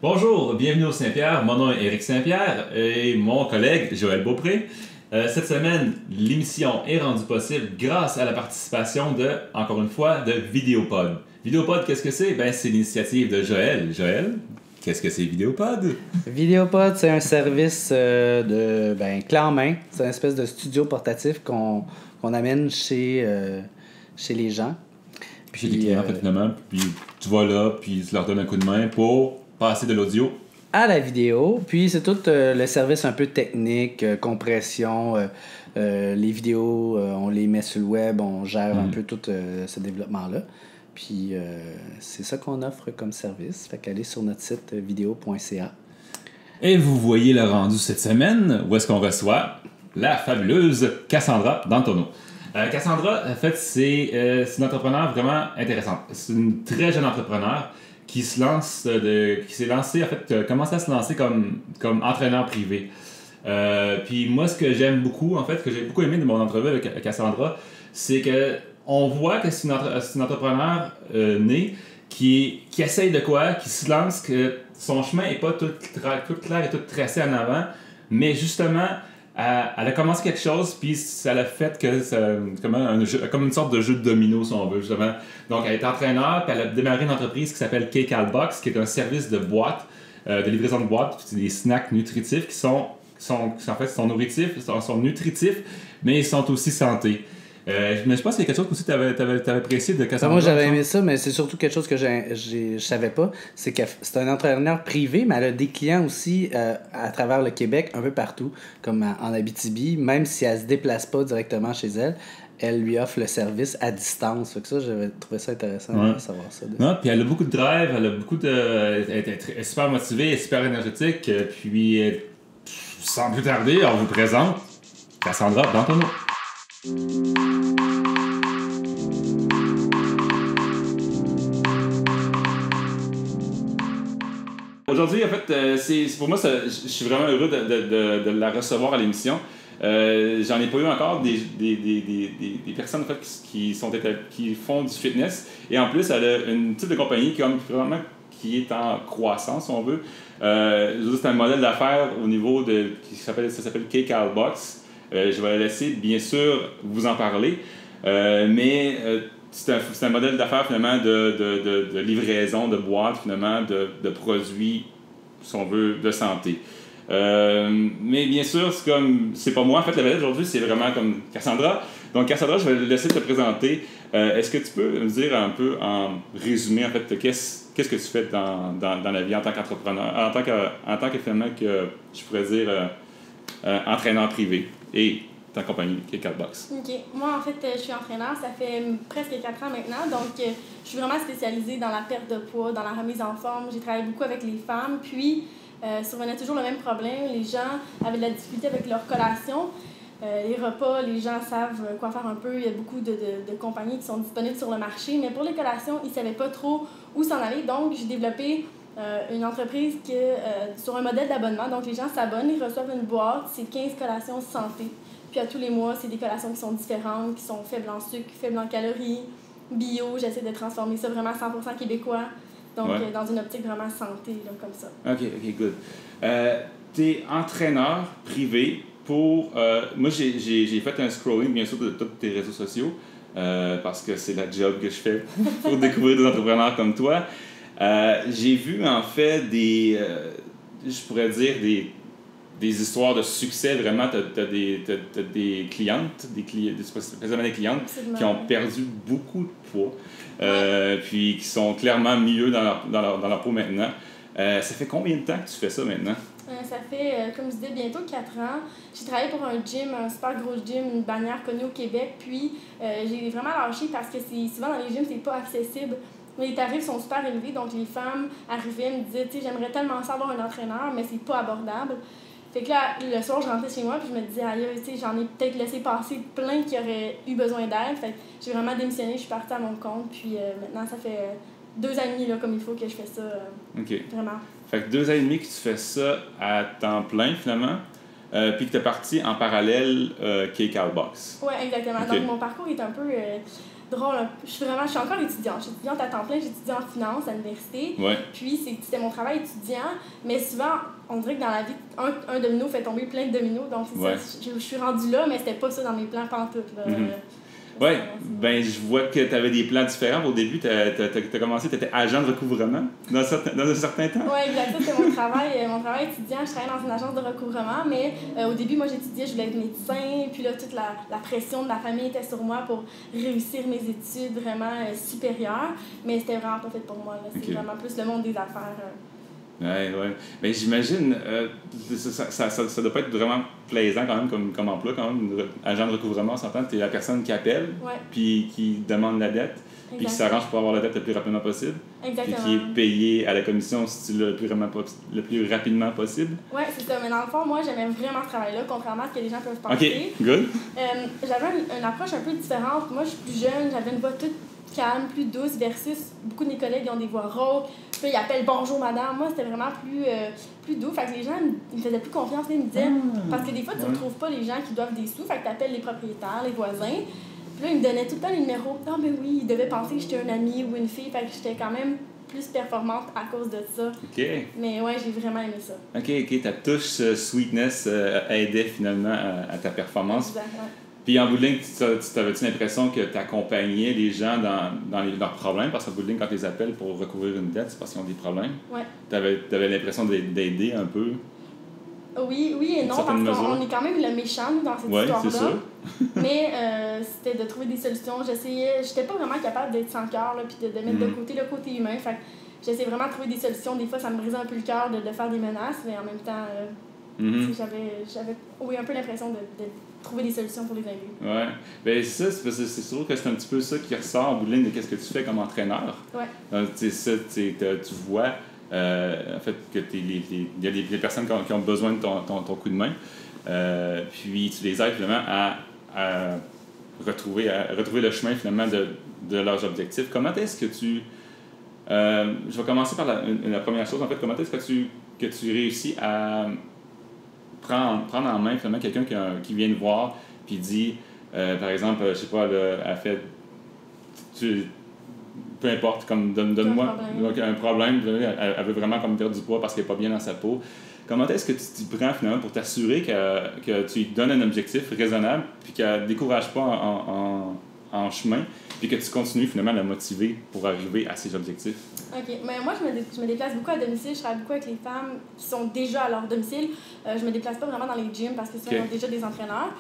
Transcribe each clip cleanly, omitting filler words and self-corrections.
Bonjour, bienvenue au Saint-Pierre. Mon nom est Éric Saint-Pierre et mon collègue Joël Beaupré. Cette semaine, l'émission est rendue possible grâce à la participation encore une fois, de Vidéopod. Vidéopod, qu'est-ce que c'est? C'est l'initiative de Joël. Joël, qu'est-ce que c'est Vidéopod? Vidéopod, c'est un service clé en main. C'est une espèce de studio portatif qu'on amène chez les gens. Chez les clients, finalement. Puis tu vas là, puis tu leur donnes un coup de main pour passer de l'audio à la vidéo. Puis c'est tout le service un peu technique, compression. Les vidéos, on les met sur le web, on gère un peu tout ce développement-là. Puis c'est ça qu'on offre comme service. Fait qu'allez sur notre site vidéo.ca. Et vous voyez le rendu cette semaine, où est-ce qu'on reçoit la fabuleuse Cassandra D'Antonio. Cassandra, en fait, c'est une entrepreneur vraiment intéressante. C'est une très jeune entrepreneur qui s'est lancée, en fait, commencé à se lancer comme entraîneur privé. Puis moi, ce que j'aime beaucoup, en fait, que j'ai beaucoup aimé de mon entrevue avec Cassandra, c'est que on voit que c'est une entrepreneur née qui essaye de quoi, qui se lance, que son chemin n'est pas tout clair et tout tracé en avant, mais justement, elle a commencé quelque chose, puis ça l'a fait que comme une sorte de jeu de domino, si on veut, justement. Donc, elle est entraîneur, puis elle a démarré une entreprise qui s'appelle K-Calbox, qui est un service de boîtes, de livraison de boîtes, puis c'est des snacks nutritifs qui sont nutritifs, mais ils sont aussi santé. Mais je pense qu'il y a quelque chose aussi que tu avais apprécié de Cassandra. Moi, j'avais aimé ça, mais c'est surtout quelque chose que je savais pas. C'est que c'est un entraîneur privé, mais elle a des clients aussi à travers le Québec, un peu partout, comme en Abitibi. Même si elle se déplace pas directement chez elle, elle lui offre le service à distance. Fait que ça, j'avais trouvé ça intéressant de savoir ça. Non, puis elle a beaucoup de drive, elle est super motivée, elle est super énergétique. Puis, sans plus tarder, on vous présente Cassandra D'Antonio. Aujourd'hui, en fait, pour moi, je suis vraiment heureux de la recevoir à l'émission. J'en ai pas eu encore des personnes en fait, qui font du fitness. Et en plus, elle a une type de compagnie qui est en croissance, si on veut. C'est un modèle d'affaires au niveau ça s'appelle K-Calbox. Je vais la laisser, bien sûr, vous en parler. Mais c'est un modèle d'affaires, finalement, de livraison, de boîtes, finalement, de produits, si on veut, de santé. Mais bien sûr, c'est pas moi. En fait, la vedette aujourd'hui, c'est vraiment comme Cassandra. Donc, Cassandra, je vais te laisser te présenter. Est-ce que tu peux me dire un peu, en résumé, en fait, qu'est-ce que tu fais dans la vie en tant qu'entrepreneur, en tant que finalement, que je pourrais dire, entraîneur privé et ta compagnie, K-Calbox. OK. Moi, en fait, je suis entraîneur. Ça fait presque 4 ans maintenant. Donc, je suis vraiment spécialisée dans la perte de poids, dans la remise en forme. J'ai travaillé beaucoup avec les femmes. Puis, survenait toujours le même problème. Les gens avaient de la difficulté avec leur collation. Les repas, les gens savent quoi faire un peu. Il y a beaucoup de compagnies qui sont disponibles sur le marché. Mais pour les collations, ils ne savaient pas trop où s'en aller. Donc, j'ai développé une entreprise sur un modèle d'abonnement. Donc, les gens s'abonnent, ils reçoivent une boîte. C'est 15 collations santé. Puis à tous les mois, c'est des collations qui sont différentes, qui sont faibles en sucre, faibles en calories, bio. J'essaie de transformer ça vraiment 100% québécois. Donc, dans une optique vraiment santé, là, comme ça. OK, good. T'es entraîneur privé pour... moi, j'ai fait un scrolling, bien sûr, de tous tes réseaux sociaux, parce que c'est la job que je fais pour découvrir des entrepreneurs comme toi. J'ai vu, en fait, je pourrais dire, des histoires de succès. Vraiment, t'as des clientes, précisément des clientes qui ont perdu beaucoup de poids, puis qui sont clairement mieux dans leur peau maintenant. Ça fait combien de temps que tu fais ça maintenant? Ça fait, comme je disais, bientôt 4 ans. J'ai travaillé pour un gym, un super gros gym, une bannière connue au Québec. Puis, j'ai vraiment lâché parce que souvent dans les gyms, c'est pas accessible. Les tarifs sont super élevés, donc les femmes arrivaient et me disaient, tu sais, j'aimerais tellement ça avoir un entraîneur, mais c'est pas abordable. Fait que là, le soir, je rentrais chez moi puis je me disais, aïe, tu sais, j'en ai peut-être laissé passer plein qui auraient eu besoin d'aide. Fait que j'ai vraiment démissionné, je suis partie à mon compte. Puis maintenant, ça fait 2 ans et demi là, comme il faut que je fais ça. Vraiment. Fait que 2 ans et demi que tu fais ça à temps plein, finalement. Puis que tu es parti en parallèle K-Calbox. Oui, exactement. Okay. Donc, mon parcours est un peu drôle. Je suis encore étudiante. Je suis étudiante à temps plein, j'étudie en finance à l'université. Ouais. Puis c'était mon travail étudiant, mais souvent, on dirait que dans la vie, un domino fait tomber plein de dominos. Donc, Ouais. ça, je suis rendue là, mais c'était pas ça dans mes plans pantoute. Oui, ben je vois que tu avais des plans différents. Au début, tu as commencé, tu étais agent de recouvrement dans un certain temps. Oui, exact. Ça, c'était mon travail étudiant. Je travaillais dans une agence de recouvrement, mais au début, moi, j'étudiais, je voulais être médecin. Puis là, toute la pression de la famille était sur moi pour réussir mes études vraiment supérieures. Mais c'était vraiment pas fait pour moi. C'est vraiment plus le monde des affaires. Oui. Mais j'imagine, ça doit pas être vraiment plaisant quand même comme emploi, quand même. Agent de recouvrement, on s'entend, tu es la personne qui appelle, puis qui demande la dette, puis qui s'arrange pour avoir la dette le plus rapidement possible. Exactement. Puis qui est payé à la commission si tu l'as le plus rapidement possible. Oui, c'est ça. Mais dans le fond, moi, j'aimais vraiment ce travail-là, contrairement à ce que les gens peuvent penser. OK, good. J'avais une approche un peu différente. Moi, je suis plus jeune, j'avais une voix toute calme, plus douce, versus beaucoup de mes collègues qui ont des voix rauques. Puis ils appellent bonjour madame. Moi, c'était vraiment plus doux. Fait que les gens ils me faisaient plus confiance. Ils me disaient, parce que des fois, tu ne retrouves pas les gens qui doivent des sous. Fait que tu appelles les propriétaires, les voisins. Puis là, ils me donnaient tout le temps les numéros. Non, mais oui, ils devaient penser que j'étais un ami ou une fille. Fait que j'étais quand même plus performante à cause de ça. OK. Mais ouais, j'ai vraiment aimé ça. OK. Ta touche sweetness aidait finalement à ta performance. Exactement. Puis en bout de ligne, tu avais-tu l'impression que tu accompagnais les gens dans leurs problèmes? Parce qu'en bout de ligne, quand tu les appelles pour recouvrir une dette, c'est parce qu'ils ont des problèmes. Ouais. Tu avais l'impression d'aider un peu? Oui et non, parce qu'on est quand même le méchant, nous, dans cette histoire-là. C'est sûr. Mais c'était de trouver des solutions. J'étais pas vraiment capable d'être sans cœur, puis de mettre de côté le côté humain. Fait que j'essayais vraiment de trouver des solutions. Des fois, ça me brisait un peu le cœur de faire des menaces, mais en même temps, j'avais un peu l'impression de trouver des solutions pour les aider. Oui. Bien, c'est sûr que c'est un petit peu ça qui ressort en bout de ligne de ce que tu fais comme entraîneur. Ouais. Tu vois en fait que il y a des personnes qui ont besoin de ton coup de main. Puis tu les aides finalement à retrouver le chemin finalement de leurs objectifs. Comment est-ce que tu... je vais commencer par la première chose. En fait, comment est-ce que tu réussis à prendre en main finalement quelqu'un qui vient te voir puis dit, par exemple, je sais pas, elle fait... peu importe, comme donne-moi un problème, elle veut vraiment comme perdre du poids parce qu'elle n'est pas bien dans sa peau. Comment est-ce que tu t'y prends finalement pour t'assurer que tu lui donnes un objectif raisonnable puis qu'elle ne décourage pas en chemin puis que tu continues finalement à la motiver pour arriver à ses objectifs? OK. Mais moi, je me déplace beaucoup à domicile. Je travaille beaucoup avec les femmes qui sont déjà à leur domicile. Je me déplace pas vraiment dans les gyms parce que ça, ils ont déjà des entraîneurs.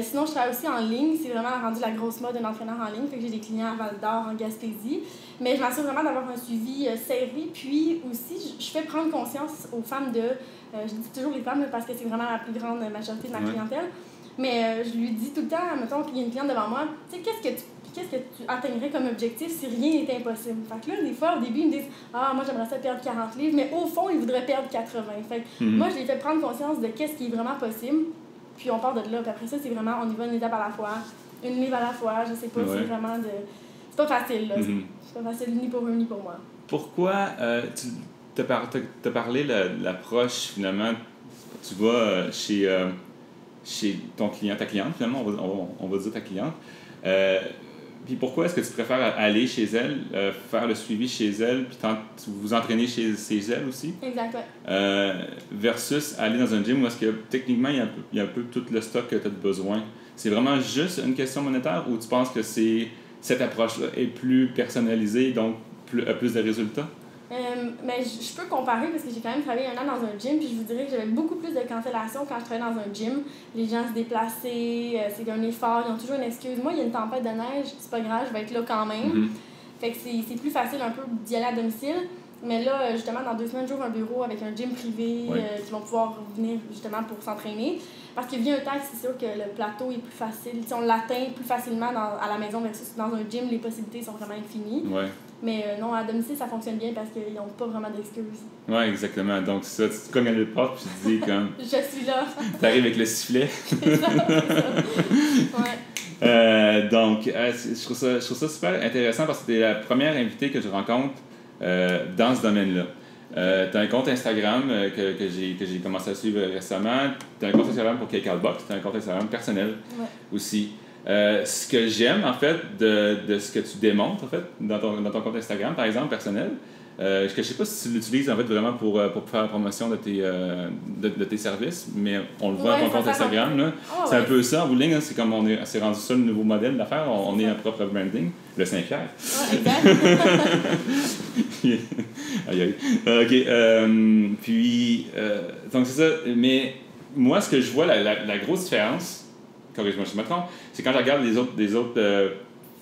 Sinon, je travaille aussi en ligne. C'est vraiment rendu la grosse mode d'un entraîneur en ligne. Fait que j'ai des clients à Val-d'Or, en Gaspésie. Mais je m'assure vraiment d'avoir un suivi serré. Puis aussi, je fais prendre conscience aux femmes je dis toujours les femmes parce que c'est vraiment la plus grande majorité de ma clientèle. Mais je lui dis tout le temps, mettons qu'il y a une cliente devant moi, tu sais, qu'est-ce que tu atteindrais comme objectif si rien n'était impossible? Fait que là, des fois, au début, ils me disent « Ah, moi, j'aimerais ça perdre 40 livres », mais au fond, ils voudraient perdre 80. Fait que moi, je les fais prendre conscience de qu'est-ce qui est vraiment possible, puis on part de là. Puis après ça, c'est vraiment, on y va une étape à la fois, une livre à la fois, je sais pas, c'est vraiment c'est pas facile, là. C'est pas facile ni pour eux, ni pour moi. Pourquoi tu t'as parlé de l'approche, finalement, tu vas chez ton client, ta cliente, finalement, on va dire ta cliente. Puis pourquoi est-ce que tu préfères aller chez elle, faire le suivi chez elle, puis vous entraîner chez elle aussi? Exact, ouais. Versus aller dans un gym où est-ce que techniquement il y a un peu tout le stock que tu as besoin. C'est vraiment juste une question monétaire ou tu penses que cette approche-là est plus personnalisée, donc a plus de résultats? Mais je peux comparer parce que j'ai quand même travaillé 1 an dans un gym, puis je vous dirais que j'avais beaucoup plus de cancellations quand je travaillais dans un gym. Les gens se déplaçaient, c'est un effort, ils ont toujours une excuse. Moi, il y a une tempête de neige, c'est pas grave, je vais être là quand même. Fait que c'est plus facile un peu d'y aller à domicile. Mais là, justement, dans 2 semaines, j'ouvre un bureau avec un gym privé qui vont pouvoir venir justement pour s'entraîner. Parce que via un tag, c'est sûr que le plateau est plus facile. Si on l'atteint plus facilement à la maison versus dans un gym, les possibilités sont vraiment infinies. Ouais. Mais non, à domicile, ça fonctionne bien parce qu'ils n'ont pas vraiment d'excuses. Oui, exactement. Donc, ça, tu te cognes à la porte puis tu te dis comme... Je suis là. Tu arrives avec le sifflet. C'est ça. Ouais. Donc, je trouve ça super intéressant parce que tu es la première invitée que je rencontre dans ce domaine-là. Tu as un compte Instagram que j'ai commencé à suivre récemment. Tu as un compte Instagram pour Cake Box. Tu as un compte Instagram personnel aussi. Ce que j'aime, en fait, de ce que tu démontres, en fait, dans ton compte Instagram, par exemple, personnel, que je ne sais pas si tu l'utilises, en fait, vraiment pour faire la promotion de tes services, mais on le voit dans ton compte Instagram, là. C'est un peu ça, en bout de ligne, c'est comme c'est rendu ça le nouveau modèle d'affaires, on est un propre branding, le Saint-Pierre. Ouais, exact. Aïe, aïe. OK. Puis, donc c'est ça, mais moi, ce que je vois, la grosse différence, corrige-moi si je me trompe, c'est quand je regarde les autres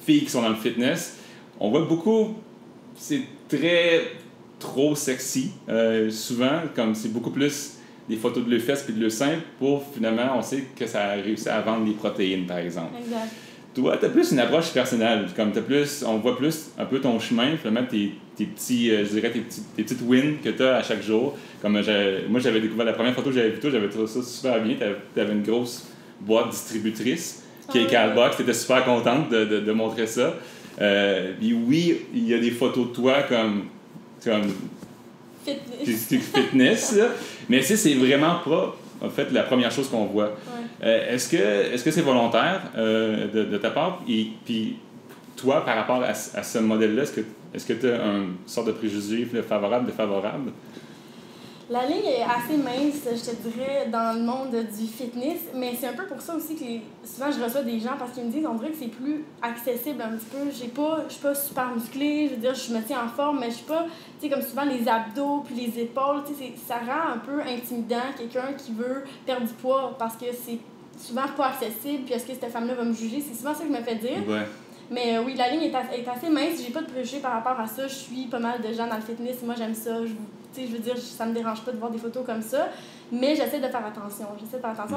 filles qui sont dans le fitness, on voit beaucoup, c'est trop sexy, souvent, comme c'est beaucoup plus des photos de leurs fesses puis de leurs seins pour finalement, on sait que ça a réussi à vendre des protéines, par exemple. Exact. Toi, tu as plus une approche personnelle, comme on voit plus un peu ton chemin, finalement, tes petits, je dirais, tes petites wins que tu as à chaque jour. Comme moi, j'avais découvert la première photo que j'avais vue, j'avais trouvé ça super bien, tu avais une grosse boîte distributrice qui est Calbox, tu étais super contente de montrer ça. Puis oui, il y a des photos de toi comme fitness là. Mais c'est vraiment pas en fait la première chose qu'on voit. Ouais. Est-ce que c'est volontaire de ta part? Et puis toi, par rapport à ce modèle-là, est-ce que tu as une sorte de préjugé favorable, défavorable? La ligne est assez mince, je te dirais, dans le monde du fitness, mais c'est un peu pour ça aussi que souvent je reçois des gens parce qu'ils me disent on dirait que c'est plus accessible un petit peu. Je suis pas super musclée, je veux dire, je me tiens en forme, mais je suis pas, tu sais, comme souvent les abdos puis les épaules, tu sais, ça rend un peu intimidant quelqu'un qui veut perdre du poids parce que c'est souvent pas accessible, puis est-ce que cette femme-là va me juger? C'est souvent ça que je me fais dire. Ouais. Mais oui, la ligne est assez mince, j'ai pas de préjugés par rapport à ça. Je suis pas mal de gens dans le fitness, moi j'aime ça. Je veux dire, ça me dérange pas de voir des photos comme ça, mais j'essaie de faire attention.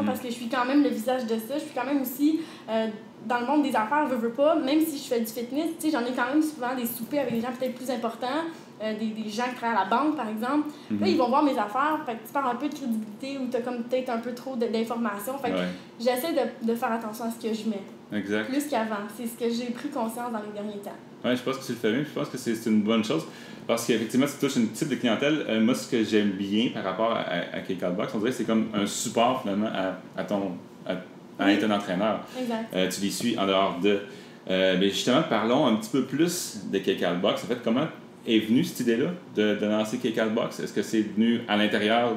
Parce que je suis quand même le visage de ça. Je suis quand même aussi dans le monde des affaires, veux pas, même si je fais du fitness, tu sais, j'en ai quand même souvent des soupers avec des gens peut-être plus importants, des gens qui travaillent à la banque, par exemple. Là, ils vont voir mes affaires, fait que tu perds un peu de crédibilité ou tu as comme peut-être un peu trop d'informations. Fait que j'essaie de faire attention à ce que je mets. Exact. Plus qu'avant. C'est ce que j'ai pris conscience dans les derniers temps. Oui, je pense que tu le fais bien. Je pense que c'est une bonne chose. Parce qu'effectivement, tu touches une type de clientèle. Moi, ce que j'aime bien par rapport à K-Box, on dirait que c'est comme un support finalement à être un entraîneur. Exact. Tu les suis en dehors de. Mais justement, parlons un petit peu plus de K-Box. En fait, comment est venue cette idée-là de lancer K-Box? Est-ce que c'est venu à l'intérieur?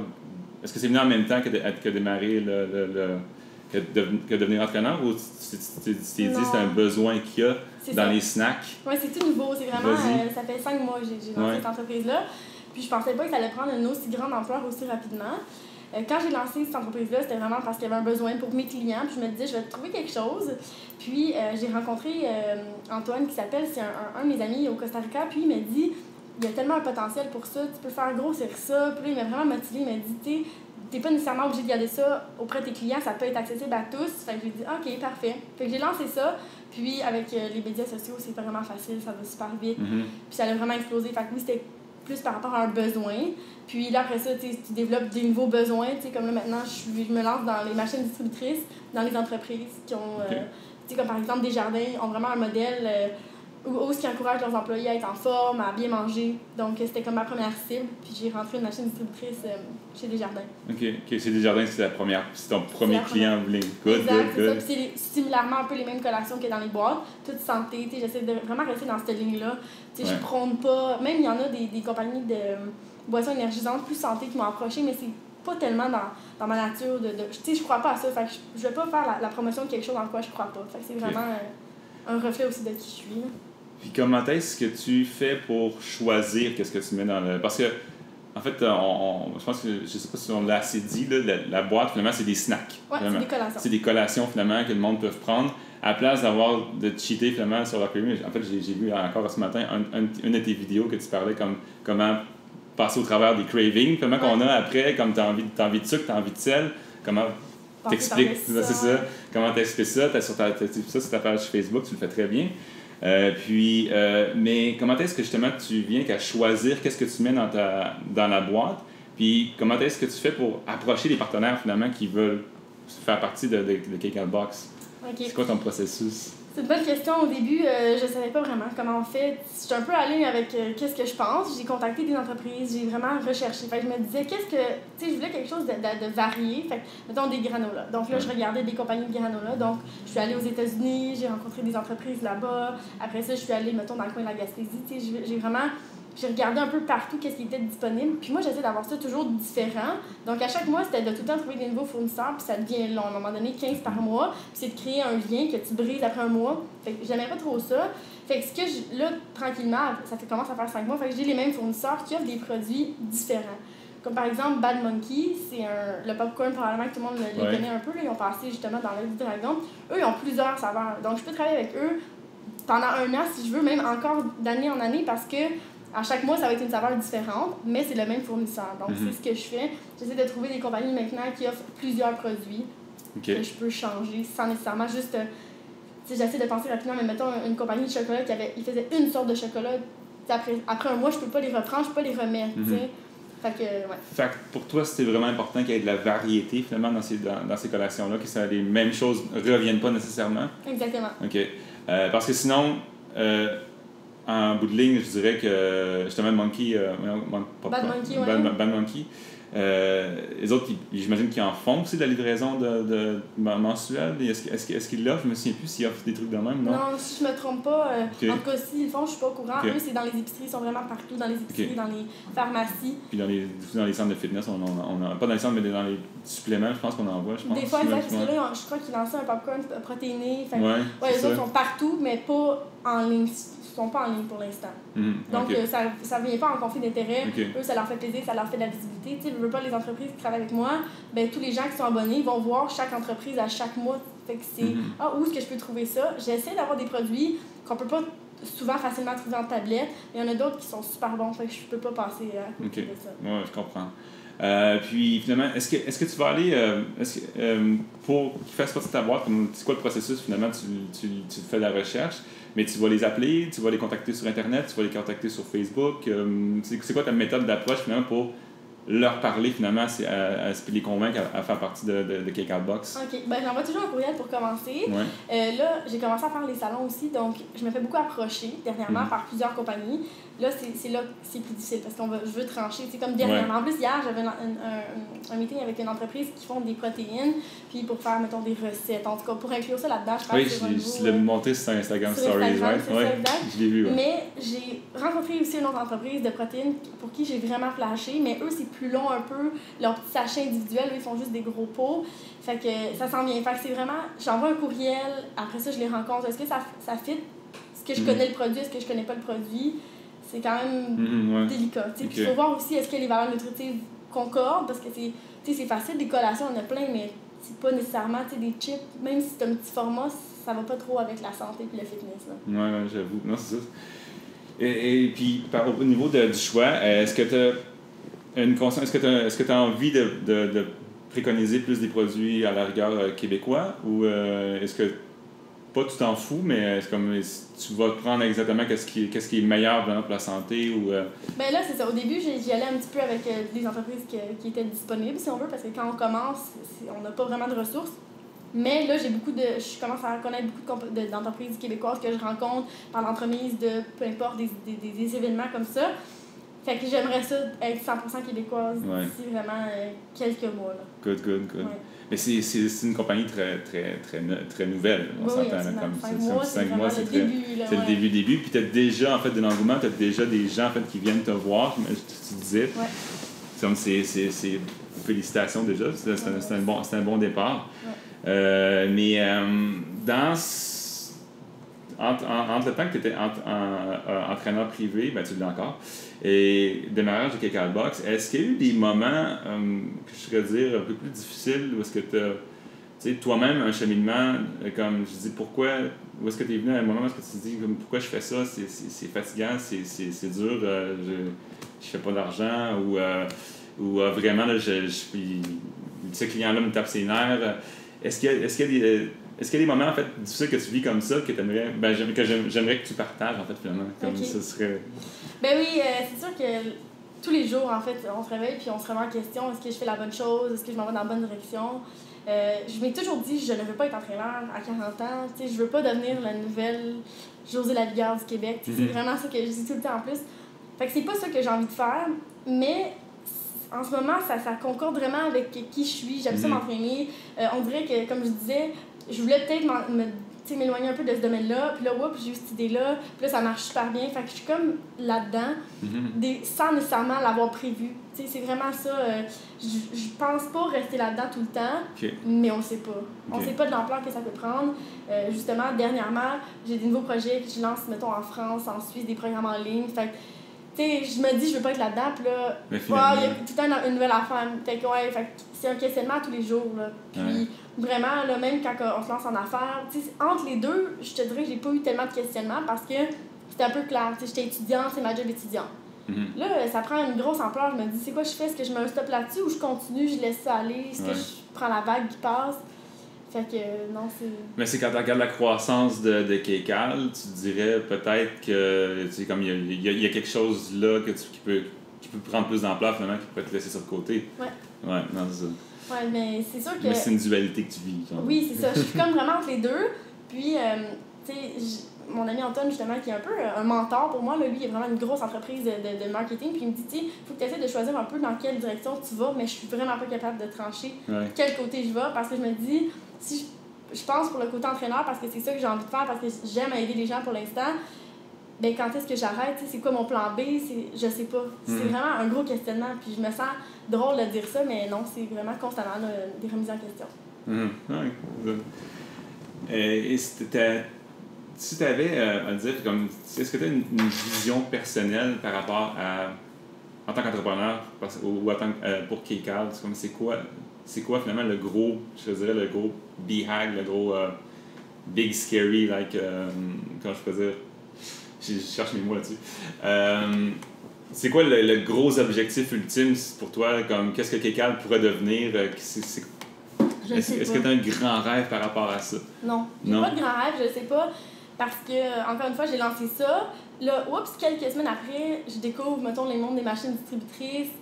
Est-ce que c'est venu en même temps que démarrer que devenir entraîneur, ou tu t'es dit c'est un besoin qu'il y a dans les snacks? Oui, c'est tout nouveau. C'est vraiment, ça fait 5 mois que j'ai lancé cette entreprise-là. Puis je pensais pas que ça allait prendre une aussi grande ampleur aussi rapidement. Quand j'ai lancé cette entreprise-là, c'était vraiment parce qu'il y avait un besoin pour mes clients. Puis je me disais, je vais trouver quelque chose. Puis j'ai rencontré Antoine, qui s'appelle, c'est un de mes amis au Costa Rica. Puis il m'a dit, il y a tellement un potentiel pour ça, tu peux faire grossir ça. Puis là, il m'a vraiment motivé. Il m'a dit, t'es pas nécessairement obligé de garder ça auprès de tes clients, ça peut être accessible à tous. Fait que j'ai dit, OK, parfait. Fait que j'ai lancé ça, puis avec les médias sociaux, c'est vraiment facile, ça va super vite. Puis ça a vraiment explosé. Fait que oui, c'était plus par rapport à un besoin. Puis là, après ça, tu développes des nouveaux besoins. Comme là, maintenant, je me lance dans les machines distributrices, dans les entreprises qui ont, comme par exemple Desjardins, ont vraiment un modèle où ils encouragent leurs employés à être en forme, à bien manger. Donc, c'était comme ma première cible. Puis j'ai rentré une machine distributrice chez Desjardins. OK. Chez Desjardins, c'est ton premier client en ligne. Good. Puis c'est similairement un peu les mêmes collations que dans les boîtes. Toute santé. J'essaie de vraiment rester dans cette ligne-là. Je prône pas... Même, il y en a des compagnies de boissons énergisantes plus santé qui m'ont approché, mais c'est pas tellement dans ma nature je crois pas à ça. Fait que je vais pas faire la promotion de quelque chose dans quoi je crois pas. Fait que c'est vraiment un reflet aussi de qui je suis. Puis comment est-ce que tu fais pour choisir qu'est-ce que tu mets dans le... Parce que, en fait, je pense que, je sais pas si on l'a assez dit, là, la boîte, finalement, c'est des snacks. Oui, c'est des collations. C'est des collations, finalement, que le monde peut prendre. À la place de cheater, finalement, sur leur craving. En fait, j'ai vu encore ce matin une de tes vidéos que tu parlais comme comment passer au travers des cravings, finalement, qu'on a après, comme t'as envie de sucre, t'as envie de sel, comment t'expliques, c'est ça, comment t'expliques ça, t'as ça sur ta page Facebook, tu le fais très bien. Mais comment est-ce que justement tu viens qu'à choisir qu'est-ce que tu mets dans la boîte, puis comment est-ce que tu fais pour approcher les partenaires finalement qui veulent faire partie de K-Box? Okay. C'est quoi ton processus? C'est une bonne question. Au début, je ne savais pas vraiment comment on fait. Je suis un peu allée avec qu'est-ce que je pense. J'ai contacté des entreprises, j'ai vraiment recherché. Fait que je me disais, tu sais, je voulais quelque chose de varié. Fait que, mettons, des granolas. Donc là, je regardais des compagnies de granolas. Donc, je suis allée aux États-Unis, j'ai rencontré des entreprises là-bas. Après ça, je suis allée, mettons, dans le coin de la Gaspésie. Tu sais, j'ai regardé un peu partout qu'est-ce qui était disponible. Puis moi, j'essaie d'avoir ça toujours différent. Donc, à chaque mois, c'était de tout le temps trouver des nouveaux fournisseurs. Puis ça devient long. À un moment donné, 15 par mois. Puis c'est de créer un lien que tu brises après un mois. Fait que j'aimais pas trop ça. Fait que là, tranquillement, commence à faire 5 mois. Fait que j'ai les mêmes fournisseurs qui offrent des produits différents. Comme par exemple, Bad Monkey, c'est le popcorn, probablement que tout le monde les connaît un peu. Là. Ils ont passé justement dans l'œil du dragon. Eux, ils ont plusieurs saveurs. Donc, je peux travailler avec eux pendant 1 an, si je veux, même encore d'année en année, parce que à chaque mois, ça va être une saveur différente, mais c'est le même fournisseur. Donc, c'est ce que je fais. J'essaie de trouver des compagnies maintenant qui offrent plusieurs produits que je peux changer sans nécessairement juste... j'essaie de penser rapidement, mais mettons une compagnie de chocolat il faisait une sorte de chocolat. Après un mois, je peux pas les reprendre, je peux pas les remettre. Fait que pour toi, c'était vraiment important qu'il y ait de la variété finalement dans ces collations-là, que les mêmes choses ne reviennent pas nécessairement. Exactement. OK. Parce que sinon... en bout de ligne, je dirais que justement Bad Monkey, Bad Monkey, les autres, j'imagine qu'ils en font aussi de la livraison mensuelle. Est-ce qu'ils l'offrent? Je me souviens plus s'ils offrent des trucs de même, non? Non, si je me trompe pas, en tout cas, s'ils le font, je suis pas au courant. Eux, c'est dans les épiceries, ils sont vraiment partout, dans les épiceries, dans les pharmacies. Puis dans les centres de fitness, on pas dans les centres, mais dans les suppléments, je pense qu'on en voit. Des fois, exact, parce que là, je crois qu'ils lançaient un popcorn protéiné. Les autres sont partout, mais pas en ligne. Ils sont pas en ligne pour l'instant. Donc, ça vient pas en conflit d'intérêt. Eux, ça leur fait plaisir, ça leur fait de la visibilité. Tu sais, je veux pas les entreprises qui travaillent avec moi, ben tous les gens qui sont abonnés vont voir chaque entreprise à chaque mois. Fait que c'est où est-ce que je peux trouver ça? J'essaie d'avoir des produits qu'on peut pas souvent facilement trouver en tablette. Il y en a d'autres qui sont super bons, fait que je peux pas passer à côté de ça. Ouais, je comprends. Puis finalement, est-ce que tu vas aller pour qu'ils fassent partie de ta boîte, c'est quoi le processus finalement? Tu fais de la recherche, mais tu vas les appeler, tu vas les contacter sur Internet, tu vas les contacter sur Facebook. C'est quoi ta méthode d'approche finalement pour leur parler finalement, les convaincre à faire partie de Cake Out Box? OK. Ben, j'envoie toujours un courriel pour commencer. Là, j'ai commencé à faire les salons aussi, donc je me fais beaucoup approcher dernièrement par plusieurs compagnies. Là, c'est là que c'est plus difficile parce je veux trancher. C'est comme dernièrement. En plus, hier, j'avais un meeting avec une entreprise qui font des protéines, puis pour faire, mettons, des recettes. En tout cas, pour inclure ça là-dedans, je pense je l'ai monté sur Instagram Stories, right? Je l'ai vu. Mais j'ai rencontré aussi une autre entreprise de protéines pour qui j'ai vraiment flashé, mais eux, c'est plus long un peu. Leurs petits sachets individuels, eux, ils font juste des gros pots. Fait que ça s'en vient. Fait que c'est vraiment, j'envoie un courriel, après ça, je les rencontre. Est-ce que ça fit? Est-ce que je connais le produit? Est-ce que je connais pas le produit? C'est quand même délicat. Puis il faut voir aussi est-ce que les valeurs nutritives concordent, parce que c'est facile, des collations, on en a plein, mais c'est pas nécessairement des chips. Même si c'est un petit format, ça va pas trop avec la santé et le fitness. Oui, j'avoue. Non, c'est ça. Et puis, au niveau du choix, est-ce que tu as envie de préconiser plus des produits à la rigueur québécois, ou est-ce que pas tu t'en fous, mais c'est comme tu vas prendre exactement qu'est-ce qui est meilleur vraiment pour la santé ou Ben là, c'est ça. Au début, j'y allais un petit peu avec des entreprises qui étaient disponibles, si on veut, parce que quand on commence, on n'a pas vraiment de ressources. Mais là, je commence à connaître beaucoup d'entreprises québécoises que je rencontre par l'entremise de, peu importe, des événements comme ça. Fait que j'aimerais ça être 100% québécoise d'ici vraiment quelques mois. Là. Good. Ouais. Mais c'est une compagnie très nouvelle. On s'entend comme 5 mois, c'est le début. Puis tu as déjà en fait de l'engouement, tu as déjà des gens en fait qui viennent te voir, tu disais. C'est félicitations déjà, c'est un bon départ. Mais entre le temps que tu étais entraîneur privé, ben tu l'as encore, et démarrage de Cake Out Box, est-ce qu'il y a eu des moments que je pourrais dire un peu plus difficiles où est-ce que tu as toi-même un cheminement, comme je dis pourquoi, où est-ce que tu es venu à un moment où est-ce que tu te dis comme, pourquoi je fais ça, c'est fatigant, c'est dur, je fais pas d'argent, ou vraiment là, ce client-là me tape ses nerfs. Est-ce qu'il y a des moments en fait difficiles que tu vis comme ça que j'aimerais que tu partages en fait finalement comme ça serait. Ben oui, c'est sûr que tous les jours en fait on se réveille puis on se remet en question, est-ce que je fais la bonne chose, est-ce que je m'en vais dans la bonne direction. Je m'ai toujours dit, je ne veux pas être entraîneur à 40 ans. Tu sais, je veux pas devenir la nouvelle Josée Lavigueur du Québec. C'est vraiment ça que je dis tout le temps en plus. Fait que c'est pas ça que j'ai envie de faire, mais en ce moment, ça concorde vraiment avec qui je suis. J'aime ça m'entraîner. On dirait que, comme je disais, je voulais peut-être m'éloigner un peu de ce domaine-là. Puis là, j'ai eu cette idée-là. Puis là, ça marche super bien. Fait que je suis comme là-dedans, sans nécessairement l'avoir prévu. Tu sais, c'est vraiment ça. Je pense pas rester là-dedans tout le temps, mais on sait pas. On sait pas de l'ampleur que ça peut prendre. Justement, dernièrement, j'ai des nouveaux projets que je lance, mettons, en France, en Suisse, des programmes en ligne. Fait que, tu sais, je me dis, je veux pas être là-dedans. Puis là, il y a tout le temps une nouvelle affaire. Fait que, c'est un questionnement tous les jours. Là. Puis, vraiment, là, même quand on se lance en affaires, entre les deux, je te dirais que j'ai pas eu tellement de questionnements parce que c'était un peu clair. J'étais étudiante, c'est ma job étudiant. Là, ça prend une grosse ampleur. Je me dis, c'est quoi je fais? Est-ce que je mets un stop là-dessus ou je continue, je laisse ça aller? Est-ce que je prends la vague qui passe? Fait que, non, c'est... Mais c'est quand tu regardes la croissance de KCAL, tu dirais peut-être que, tu sais, comme il y a quelque chose là qui peut prendre plus d'ampleur, finalement, qui pourrait te laisser sur le côté. Ouais, non, c'est ça. Ouais, mais c'est sûr que... Mais c'est une dualité que tu vis. Genre. Oui, c'est ça. Je suis comme vraiment entre les deux. Puis, tu sais, mon ami Antoine, justement, qui est un peu un mentor pour moi, là, lui, il a vraiment une grosse entreprise de marketing. Puis il me dit, tu sais, il faut que tu essaies de choisir un peu dans quelle direction tu vas, mais je suis vraiment pas capable de trancher quel côté je vais. Parce que je me dis, si je pense pour le côté entraîneur, parce que c'est ça que j'ai envie de faire, parce que j'aime aider les gens pour l'instant, ben quand est-ce que j'arrête? C'est quoi mon plan B? Je sais pas. C'est vraiment un gros questionnement. Puis je me sens drôle de dire ça, mais non, c'est vraiment constamment là, des remises en question. Et si tu avais à dire, comme, est-ce que tu as une vision personnelle par rapport à, en tant qu'entrepreneur ou en tant pour KCAL, c'est quoi finalement le gros, je dirais le gros BHAG, le gros big scary, quand je peux dire, je cherche mes mots là-dessus. C'est quoi le gros objectif ultime pour toi, comme qu'est-ce que KCAL pourrait devenir? Est-ce que tu as un grand rêve par rapport à ça? Non, j'ai pas de grand rêve, je sais pas. Parce que, encore une fois, j'ai lancé ça. Là, quelques semaines après, je découvre, mettons, les mondes des machines distributrices.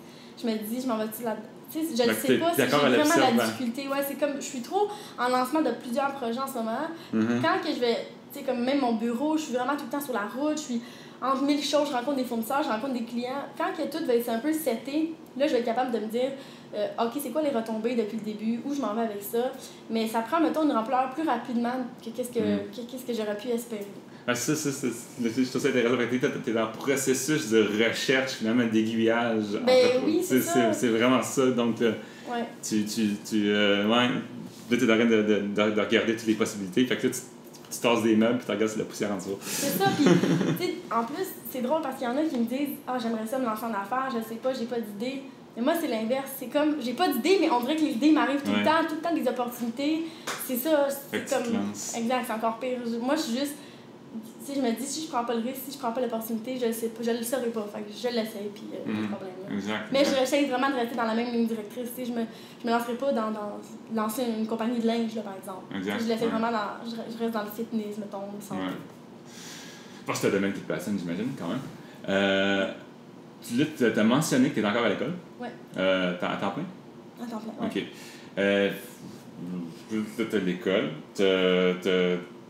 Je me dis, je m'en vais-tu là-dedans? Tu sais, je ne sais pas si j'ai vraiment la difficulté. Ouais, c'est comme, je suis trop en lancement de plusieurs projets en ce moment. Quand que je vais, tu sais, comme même mon bureau, je suis vraiment tout le temps sur la route, je suis entre mille choses, je rencontre des fournisseurs, je rencontre des clients. Quand que tout va être un peu seté, là, je vais être capable de me dire, OK, c'est quoi les retombées depuis le début, où je m'en vais avec ça. Mais ça prend, mettons, une ampleur plus rapidement que qu'est-ce que j'aurais pu espérer. Je trouve ça intéressant. Tu es dans le processus de recherche, finalement, d'aiguillage. Oui, c'est ça. C'est vraiment ça. Donc, là, tu es en train de regarder toutes les possibilités. Fait que là, tu tasses des meubles et tu regardes la poussière en dessous. C'est ça. Puis, en plus, c'est drôle parce qu'il y en a qui me disent « Ah, j'aimerais ça me lancer en affaires, je sais pas, j'ai pas d'idée. » Mais moi, c'est l'inverse. C'est comme, j'ai pas d'idée, mais on dirait que les idées m'arrivent tout le temps des opportunités. C'est ça. C'est comme. Exact, c'est encore pire. Moi, je suis juste. Tu sais, je me dis, si je prends pas le risque, si je prends pas l'opportunité, je le sais pas, je le saurais pas. Fait que je l'essaye, puis pas de problème. Exact. Mais j'essaie vraiment de rester dans la même ligne directrice. Tu sais, je me lancerai pas dans lancer une compagnie de linge, là, par exemple. Exact. Je l'essaie vraiment dans. Je reste dans le fitness, mettons, le santé. Parce que c'est un domaine qui te passionne, j'imagine, quand même. Tu as mentionné que tu es encore à l'école. Oui. À temps plein? À temps plein, OK. Tu as l'école, tu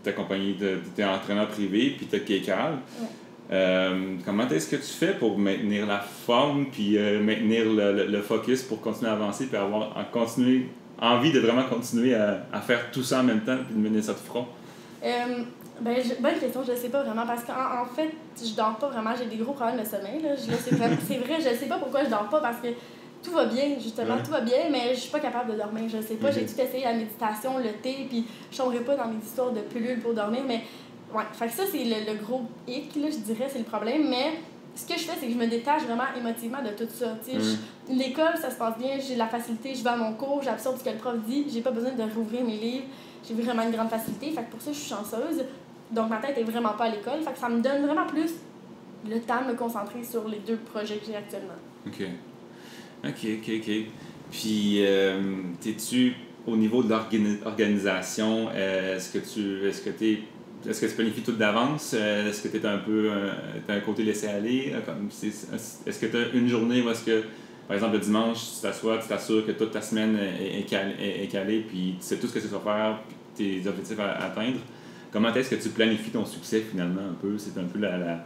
as compagnie, tu es entraîneur privé, puis tu as KCAL. Ouais. Comment est-ce que tu fais pour maintenir la forme, puis maintenir le focus pour continuer à avancer, puis avoir envie de vraiment continuer à faire tout ça en même temps, puis de mener ça de front? Bonne question, je sais pas vraiment, parce qu'en fait, je dors pas vraiment, j'ai des gros problèmes de sommeil. Là. C'est vrai, je sais pas pourquoi je dors pas, parce que tout va bien, justement, tout va bien, mais je suis pas capable de dormir, je sais pas, j'ai tout essayé, la méditation, le thé, puis je tomberai pas dans mes histoires de pilules pour dormir, mais fait que ça, c'est le gros hic, là, je dirais, c'est le problème, mais ce que je fais, c'est que je me détache vraiment émotivement de tout ça. L'école, ça se passe bien, j'ai de la facilité, je vais à mon cours, j'absorbe ce que le prof dit, j'ai pas besoin de rouvrir mes livres, j'ai vraiment une grande facilité, fait que pour ça, je suis chanceuse. Donc, ma tête est vraiment pas à l'école. Fait que ça me donne vraiment plus le temps de me concentrer sur les deux projets que j'ai actuellement. OK. Puis, t'es-tu au niveau de l'organisation, est-ce que tu planifies tout d'avance? Est-ce que tu es un peu t'as un côté laissé aller? Est-ce que tu as une journée où est-ce que par exemple, le dimanche, tu t'assois, tu t'assures que toute ta semaine est calée, puis tu sais tout ce que tu vas faire, puis tes objectifs à atteindre. Comment est-ce que tu planifies ton succès finalement un peu? C'est un peu la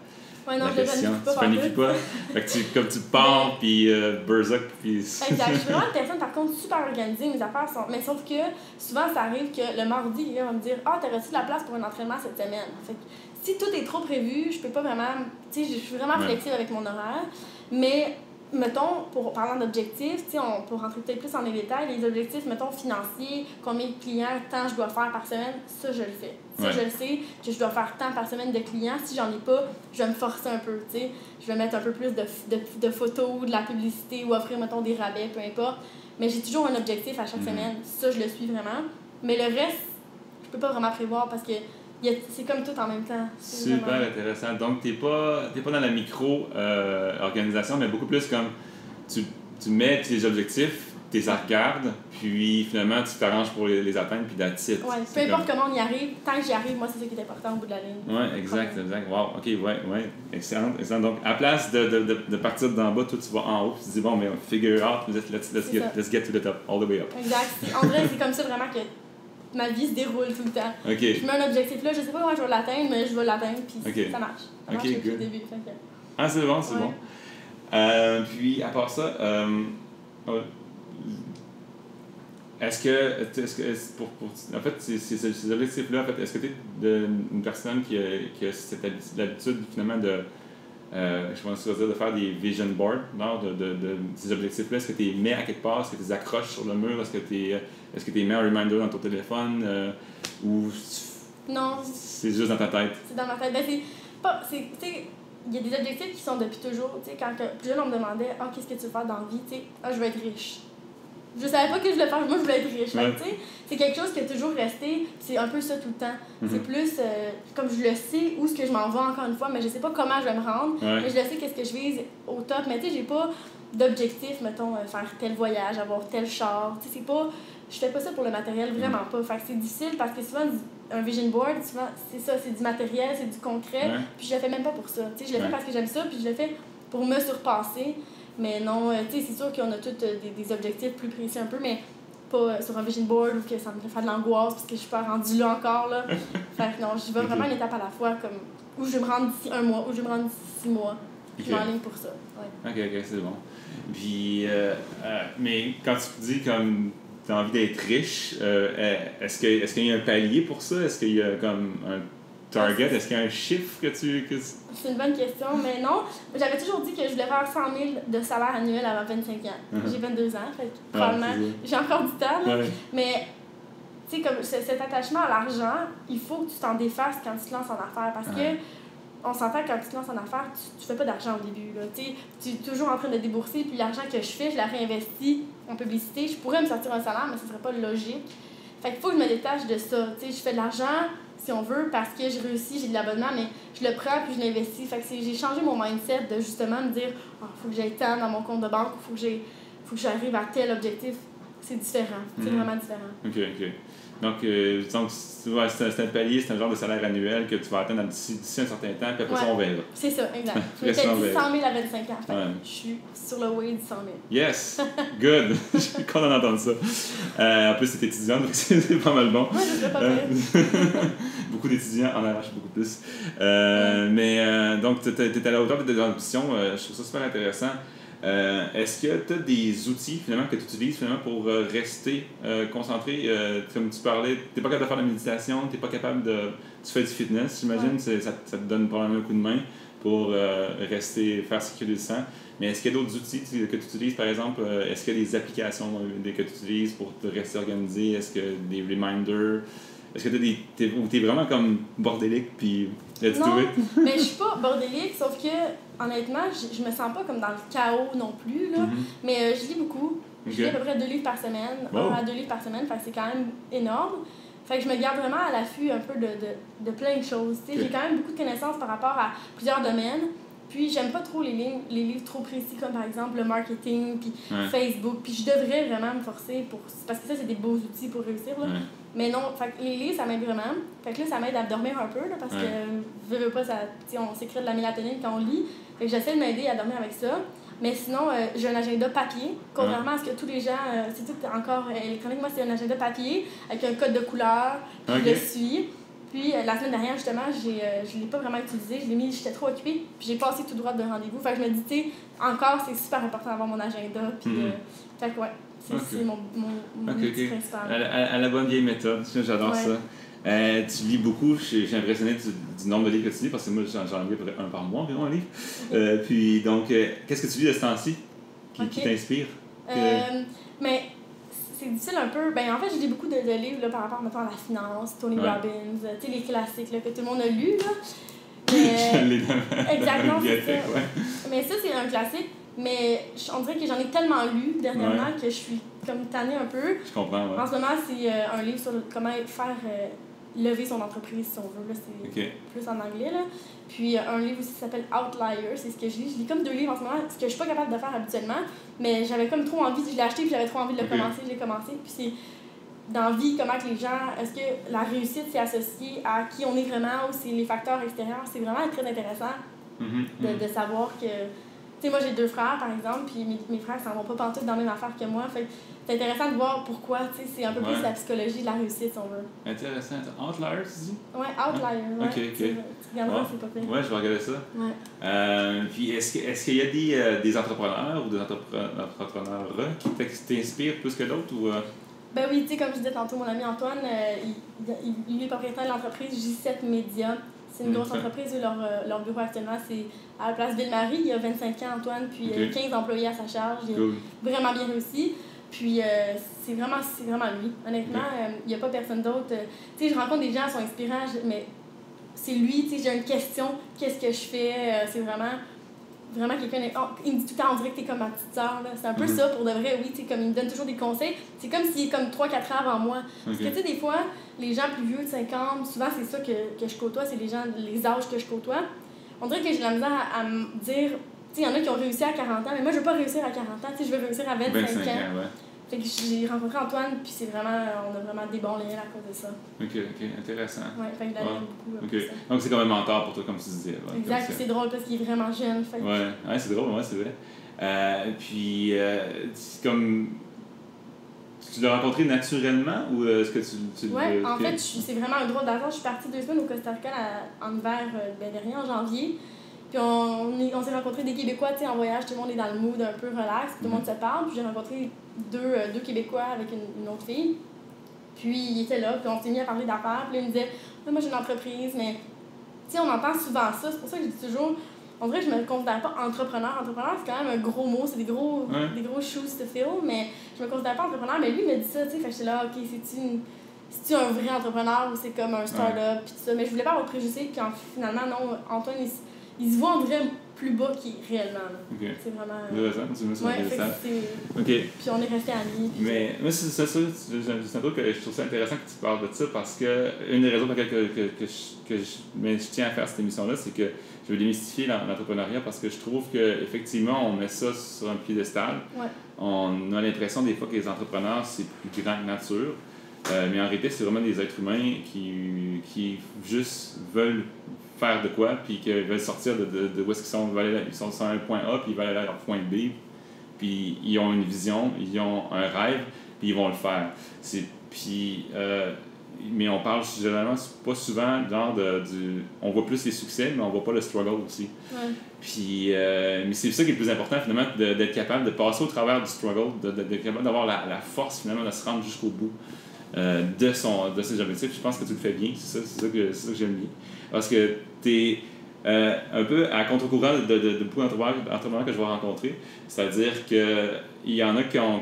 question. Tu planifies pas. Fait que comme tu pars, puis Berserk, puis... Exact. Je suis vraiment une personne, par contre, super organisée. Mes affaires sont... Mais sauf que souvent, ça arrive que le mardi, quelqu'un va me dire « Ah, t'aurais-tu de la place pour un entraînement cette semaine? » Fait que si tout est trop prévu, je peux pas vraiment... Tu sais, je suis vraiment flexible avec mon horaire. Mais, mettons, parlant d'objectifs, tu sais, pour rentrer peut-être plus dans les détails, les objectifs, mettons, financiers, combien de clients, tant je dois faire par semaine, ça, je le fais. Ça, je le sais, que je dois faire tant par semaine de clients. Si j'en ai pas, je vais me forcer un peu, tu sais. Je vais mettre un peu plus de photos, de la publicité ou offrir, mettons, des rabais, peu importe. Mais j'ai toujours un objectif à chaque semaine. Ça, je le suis vraiment. Mais le reste, je peux pas vraiment prévoir parce que c'est comme tout en même temps. Super vraiment intéressant. Donc, t'es pas dans la micro-organisation, mais beaucoup plus comme tu mets tes objectifs, tu les regardes, puis finalement, tu t'arranges pour les atteindre, puis that's it. Ouais, peu importe comment on y arrive, tant que j'y arrive, moi, c'est ça qui est important au bout de la ligne. Oui, exact. Wow, OK, ouais. Excellent. Donc, à place de partir d'en bas, toi, tu vas en haut, puis tu te dis, bon, mais figure out, let's get to the top, all the way up. Exact. En vrai, c'est comme ça vraiment que ma vie se déroule tout le temps. Okay. Je mets un objectif là, je sais pas comment je vais l'atteindre, mais je vais l'atteindre, puis ça marche. Ça marche depuis le début. Ah, c'est bon, c'est bon. Puis, à part ça, est-ce que en fait, ces objectifs-là, en fait, est-ce que tu es une personne qui a l'habitude finalement de je pense que de faire des vision boards de ces objectifs-là? Est-ce que tu les mets à quelque part? Est-ce que tu les accroches sur le mur? Est-ce que tu les mets un reminder dans ton téléphone? Ou non. C'est juste dans ta tête? C'est dans ma tête. Ben, il y a des objectifs qui sont depuis toujours. Quand plus jeune, on me demandait « Ah, qu'est-ce que tu veux faire dans la vie? » Ah, je veux être riche. Je savais pas que je voulais faire, moi je voulais être riche. Ouais. C'est quelque chose qui est toujours resté, c'est un peu ça tout le temps. C'est plus comme je le sais où est-ce que je m'en vais encore une fois, mais je sais pas comment je vais me rendre, mais je le sais qu'est-ce que je vise au top. Mais tu sais, j'ai pas d'objectif, mettons, faire tel voyage, avoir tel char. Tu sais, c'est pas. Je fais pas ça pour le matériel, vraiment pas. Fait que c'est difficile parce que souvent, un vision board, souvent, c'est ça, c'est du matériel, c'est du concret, puis je le fais même pas pour ça. Tu sais, je le fais parce que j'aime ça, puis je le fais pour me surpasser. Mais non, tu sais, c'est sûr qu'on a tous des objectifs plus précis un peu, mais pas sur un vision board ou que ça me fait faire de l'angoisse parce que je suis pas rendue là encore, là. Fait que non, je vais vraiment une étape à la fois, comme où je vais me rendre d'ici 1 mois, où je vais me rendre d'ici 6 mois. Je m'enligne pour ça. Ouais. Ok, c'est bon. Puis, mais quand tu dis comme tu as envie d'être riche, est-ce qu'il y a un palier pour ça? Est-ce qu'il y a comme un target? Est-ce qu'il y a un chiffre que tu... C'est une bonne question, mais non. J'avais toujours dit que je voulais faire 100 000 de salaire annuel avant 25 ans. J'ai 22 ans, fait que probablement j'ai encore du temps. Là. Mais, tu sais, comme cet attachement à l'argent, il faut que tu t'en défasses quand tu te lances en affaires. Parce que, on s'entend que quand tu te lances en affaires, tu fais pas d'argent au début. Là. Tu es toujours en train de débourser, puis l'argent que je fais, je la réinvestis en publicité. Je pourrais me sortir un salaire, mais ce serait pas logique. Fait qu'il faut que je me détache de ça. Tu sais, je fais de l'argent, si on veut, parce que j'ai réussi, j'ai de l'abonnement, mais je le prends puis je l'investis. Fait que j'ai changé mon mindset de justement me dire faut que j'aille tant dans mon compte de banque, faut que j'arrive à tel objectif. C'est différent. C'est vraiment différent. OK. Donc, c'est un palier, c'est un genre de salaire annuel que tu vas atteindre d'ici un certain temps, puis après ça, on verra. C'est ça, exact. Je m'étais dit 100 000 à 25 ans. Fait je suis sur le way du 100 000. Yes! Good! Je suis content d'entendre ça. En plus, c'est étudiante, donc c'est pas mal bon. Oui, je serais pas pire. Beaucoup d'étudiants en arrachent beaucoup plus. Mais donc, tu es à la hauteur de tes ambitions. Je trouve ça super intéressant. Est-ce que tu as des outils finalement que tu utilises finalement pour rester concentré? Comme tu parlais, tu n'es pas capable de faire de la méditation, tu n'es pas capable de... Tu fais du fitness, j'imagine, ça te donne probablement un coup de main pour faire circuler le sang. Mais est-ce qu'il y a d'autres outils que tu utilises, par exemple? Est-ce qu'il y a des applications que tu utilises pour te rester organisé? Est-ce que des reminders? Est-ce que t'es vraiment comme bordélique puis let's do it? Mais je suis pas bordélique, sauf que honnêtement, je me sens pas comme dans le chaos non plus, là. Mais je lis beaucoup. Je lis à peu près 2 livres par semaine, 1 à 2 livres par semaine, fait que c'est quand même énorme. Fait que je me garde vraiment à l'affût un peu de plein de choses. J'ai quand même beaucoup de connaissances par rapport à plusieurs domaines. Puis j'aime pas trop les livres trop précis, comme par exemple le marketing, puis Facebook. Puis je devrais vraiment me forcer parce que ça, c'est des beaux outils pour réussir, là. Mais non, fait que les livres, ça m'aide vraiment. Fait que là, ça m'aide à dormir un peu, là, parce que, veux pas, on sécrète de la mélatonine quand on lit. Fait que j'essaie de m'aider à dormir avec ça. Mais sinon, j'ai un agenda papier. Contrairement à ce que tous les gens, c'est tout encore électronique. Moi, c'est un agenda papier avec un code de couleur. Puis je le suis. Puis la semaine dernière, justement, je l'ai pas vraiment utilisé. Je l'ai mis, j'étais trop occupée. Puis j'ai passé tout droit de rendez-vous. Fait que je me dis, tu sais, encore, c'est super important d'avoir mon agenda. Puis, fait que ouais, c'est mon outil principal. À la bonne vieille méthode. J'adore ça. Tu lis beaucoup, je suis impressionné du nombre de livres que tu lis parce que moi j'en lis à peu près un par mois environ un livre. Puis donc, qu'est-ce que tu lis de ce temps-ci qui t'inspire? Mais c'est difficile un peu. Ben, en fait, je lis beaucoup de livres là, par rapport mettons, à la finance, Tony Robbins, tu sais, les classiques là, que tout le monde a lus. Exactement, c'est ça. Mais ça, c'est un classique. Mais on dirait que j'en ai tellement lu dernièrement que je suis comme tannée un peu. Je comprends, En ce moment, c'est un livre sur comment faire lever son entreprise, si on veut. Là, c'est plus en anglais. Là. Puis un livre aussi qui s'appelle Outlier, c'est ce que je lis. Je lis comme 2 livres en ce moment, ce que je suis pas capable de faire habituellement. Mais j'avais comme trop envie, je l'ai acheté puis j'avais trop envie de le commencer, je l'ai commencé. Puis c'est dans la vie, comment que les gens, est-ce que la réussite c'est associé à qui on est vraiment ou c'est les facteurs extérieurs. C'est vraiment très intéressant de savoir que... Tu sais, moi, j'ai 2 frères, par exemple, puis mes frères s'en vont pas pantoute dans la même affaire que moi. Fait que c'est intéressant de voir pourquoi, tu sais, c'est un peu plus la psychologie de la réussite, si on veut. Intéressant. Outlier, tu dis? Ouais, Outlier, ouais. Tu regarderas, c'est pas pire. Ouais, je vais regarder ça. Ouais. Puis, est-ce qu'il y a des entrepreneurs ou des entrepreneurs qui t'inspirent plus que d'autres? Ou, Ben oui, tu sais, comme je disais tantôt, mon ami Antoine, il est propriétaire de l'entreprise J7 Media. C'est une grosse entreprise. Leur bureau actuellement, c'est à la place Ville-Marie. Il y a 25 ans, Antoine, puis 15 employés à sa charge. Il a vraiment bien réussi. Puis c'est vraiment lui. Honnêtement, il n'y a pas personne d'autre. Tu sais, je rencontre des gens qui sont inspirants, mais c'est lui. Tu sais, j'ai une question, qu'est-ce que je fais? C'est vraiment quelqu'un... il me dit tout le temps, on dirait que t'es comme ma petite sœur. C'est un peu ça, pour de vrai, oui. Tu sais, comme il me donne toujours des conseils. C'est comme s'il est comme 3-4 ans avant moi. Parce que, tu sais, des fois, les gens plus vieux de 50, souvent, c'est ça que je côtoie, c'est les âges que je côtoie. On dirait que j'ai la misère à me dire... Tu sais, il y en a qui ont réussi à 40 ans, mais moi, je veux pas réussir à 40 ans. Tu sais, je veux réussir à 25 ans. Fait que j'ai rencontré Antoine, puis c'est vraiment... On a vraiment des bons liens à cause de ça. OK, intéressant. Ouais, fait que d'ailleurs, beaucoup. Donc, c'est comme un mentor pour toi, comme tu disais. Exact, puis c'est drôle parce qu'il est vraiment jeune. Fait que... Ouais, c'est drôle, c'est vrai. Puis, comme... Tu l'as rencontré naturellement ou est-ce que tu ouais, en fait, c'est vraiment un drôle d'hasard. Je suis partie 2 semaines au Costa Rica en hiver dernier, en janvier. Puis on s'est rencontrés des Québécois, tu sais, en voyage, tout le monde est dans le mood un peu relax, tout le monde se parle. Puis j'ai rencontré deux Québécois avec une autre fille. Puis il était là, puis on s'est mis à parler d'affaires. Puis là, il me disait, moi j'ai une entreprise, mais tu sais, on entend souvent ça. C'est pour ça que je dis toujours, on dirait que je me considère pas entrepreneur. Entrepreneur, c'est quand même un gros mot, c'est des gros shoes to fill, mais je me considère pas entrepreneur. Mais lui, il me dit ça, tu sais, fait que j'étais là, ok, c'est-tu un vrai entrepreneur ou c'est comme un start-up, puis tout ça. Mais je voulais pas avoir de préjugés, puis finalement, non, Antoine, il se voit en vrai plus bas qu'il est réellement. C'est vraiment... Intéressant, tu me dis intéressant. Puis on est restés amis. Mais moi, c'est ça, c'est un truc que je trouve ça intéressant que tu parles de ça parce que une des raisons pour lesquelles je tiens à faire cette émission-là, c'est que je veux démystifier l'entrepreneuriat parce que je trouve qu'effectivement, on met ça sur un piédestal. On a l'impression des fois que les entrepreneurs, c'est plus grand que nature. Mais en réalité, c'est vraiment des êtres humains qui juste veulent faire de quoi, puis qu'ils veulent sortir de où est-ce qu'ils sont. Ils sont sur un point A, puis ils veulent aller à leur point B. Puis ils ont une vision, ils ont un rêve, puis ils vont le faire. Mais on parle généralement pas souvent on voit plus les succès, mais on voit pas le struggle aussi. Puis, mais c'est ça qui est le plus important finalement, d'être capable de passer au travers du struggle, d'être capable d'avoir la force finalement de se rendre jusqu'au bout de ses objectifs. Je pense que tu le fais bien, c'est ça que j'aime bien. Parce que tu es un peu à contre-courant de beaucoup d'entrepreneurs que je vais rencontrer. C'est-à-dire qu'il y en a qui ont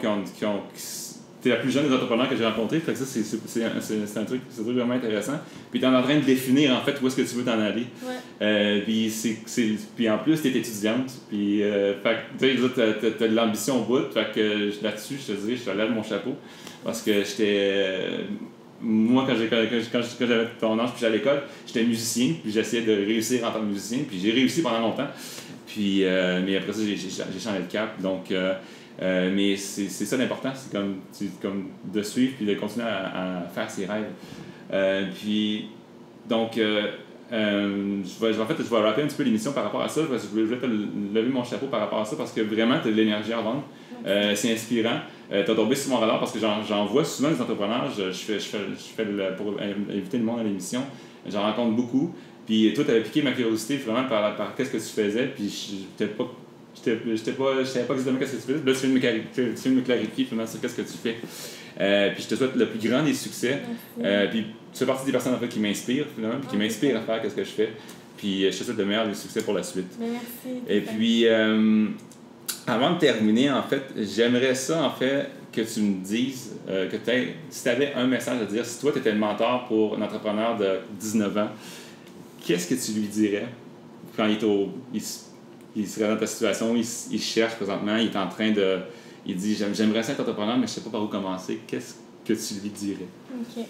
t'es la plus jeune des entrepreneurs que j'ai rencontrés, fait que ça, c'est un truc vraiment intéressant. Puis t'es en train de définir, en fait, où est-ce que tu veux t'en aller. Puis en plus, t'es étudiante, puis tu sais, t'as de l'ambition au bout, fait que là-dessus, je te dirais, je te lève mon chapeau, parce que moi, quand j'avais ton âge, puis j'étais à l'école, j'étais musicien, puis j'essayais de réussir en tant que musicien, puis j'ai réussi pendant longtemps, puis mais après ça, j'ai changé de cap, donc... mais c'est ça l'important, c'est comme de suivre puis de continuer à faire ses rêves. Puis, donc, je vais rappeler un petit peu l'émission par rapport à ça, parce que je voulais te lever mon chapeau par rapport à ça, parce que vraiment, tu as de l'énergie à vendre. C'est inspirant. Tu as tombé sur mon radar parce que j'en vois souvent des entrepreneurs. Pour inviter le monde à l'émission, j'en rencontre beaucoup. Puis toi, tu avais piqué ma curiosité vraiment par qu'est-ce que tu faisais. Puis je savais pas exactement qu'est-ce que tu faisais. Là, tu viens de me clarifier finalement sur qu'est-ce que tu fais. Puis je te souhaite le plus grand des succès. Puis tu fais partie des personnes en fait, qui m'inspirent finalement, puis qui m'inspirent à faire ce que je fais. Puis je te souhaite le meilleur des succès pour la suite. Merci. Et puis, avant de terminer, en fait, j'aimerais ça, en fait, que tu me dises, si tu avais un message à dire, si toi, tu étais le mentor pour un entrepreneur de 19 ans, qu'est-ce que tu lui dirais quand il serait dans ta situation, il cherche présentement, il est en train de... Il dit, j'aimerais ça être entrepreneur, mais je ne sais pas par où commencer. Qu'est-ce que tu lui dirais? OK.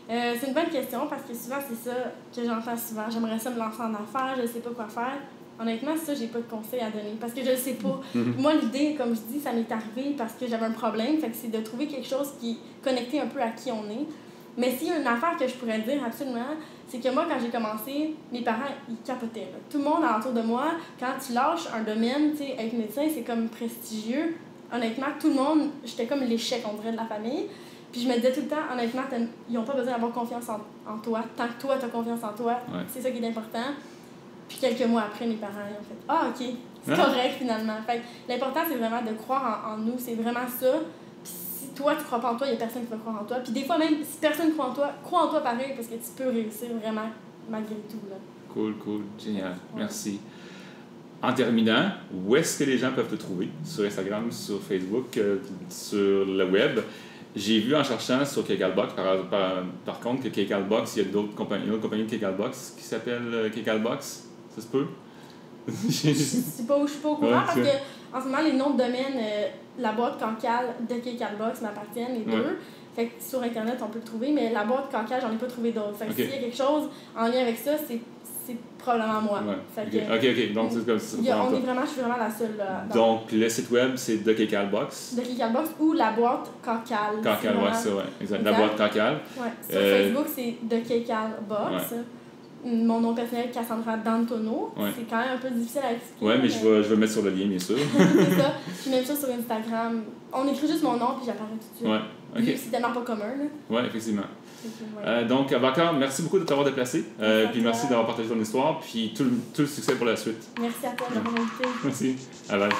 C'est une bonne question parce que souvent, c'est ça que j'entends souvent. J'aimerais ça me lancer en affaires, je ne sais pas quoi faire. Honnêtement, ça, j'ai pas de conseils à donner parce que je ne sais pas. Moi, l'idée, comme je dis, ça m'est arrivé parce que j'avais un problème. Fait que c'est de trouver quelque chose qui est connecté un peu à qui on est. Mais s'il y a une affaire que je pourrais dire absolument, c'est que moi, quand j'ai commencé, mes parents, ils capotaient. Là. Tout le monde autour de moi, quand tu lâches un domaine, tu sais, être médecin, c'est comme prestigieux. Honnêtement, tout le monde, j'étais comme l'échec, on dirait, de la famille. Puis je me disais tout le temps, honnêtement, ils n'ont pas besoin d'avoir confiance en toi. Tant que toi, tu as confiance en toi, c'est ça qui est important. Puis quelques mois après, mes parents ils ont fait « Ah, OK, c'est correct finalement. » Fait que l'important, c'est vraiment de croire en nous. C'est vraiment ça. Puis si toi, tu crois pas en toi, il n'y a personne qui va croire en toi. Puis des fois, même si personne croit en toi pareil, parce que tu peux réussir vraiment malgré tout. Là. Cool. Génial. Merci. En terminant, où est-ce que les gens peuvent te trouver? Sur Instagram, sur Facebook, sur le web? J'ai vu en cherchant sur Kekalbox, par contre, que Kekalbox, il y a une autre compagnie de Kekalbox qui s'appelle Kekalbox. Ça se peut? Je suis pas au courant parce que en ce moment, les noms de domaine, la boîte Cancale de Kekalbox m'appartiennent, les deux. Fait que sur Internet, on peut le trouver, mais la boîte Cancale, j'en ai pas trouvé d'autres. Fait que s'il y a quelque chose en lien avec ça, c'est probablement moi. OK. Donc, c'est comme ça. Je suis vraiment la seule. Donc, le site web, c'est de Kekalbox. De Kekalbox ou la boîte Cancale. Cancale, ouais, ça, ouais. Exact. La boîte Cancale. Ouais. Sur Facebook, c'est de Kekalbox. Mon nom personnel, Cassandra Dantono. C'est quand même un peu difficile à expliquer. Oui, mais je vais mettre sur le lien, bien sûr. C'est ça. Puis même ça sur Instagram. On écrit juste mon nom, puis j'apparais tout de suite. OK. C'est tellement pas commun. Oui, effectivement. Donc, Abacar, merci beaucoup de t'avoir déplacé. Puis merci d'avoir partagé ton histoire. Puis tout le succès pour la suite. Merci à toi d'avoir invité. Merci. À bye.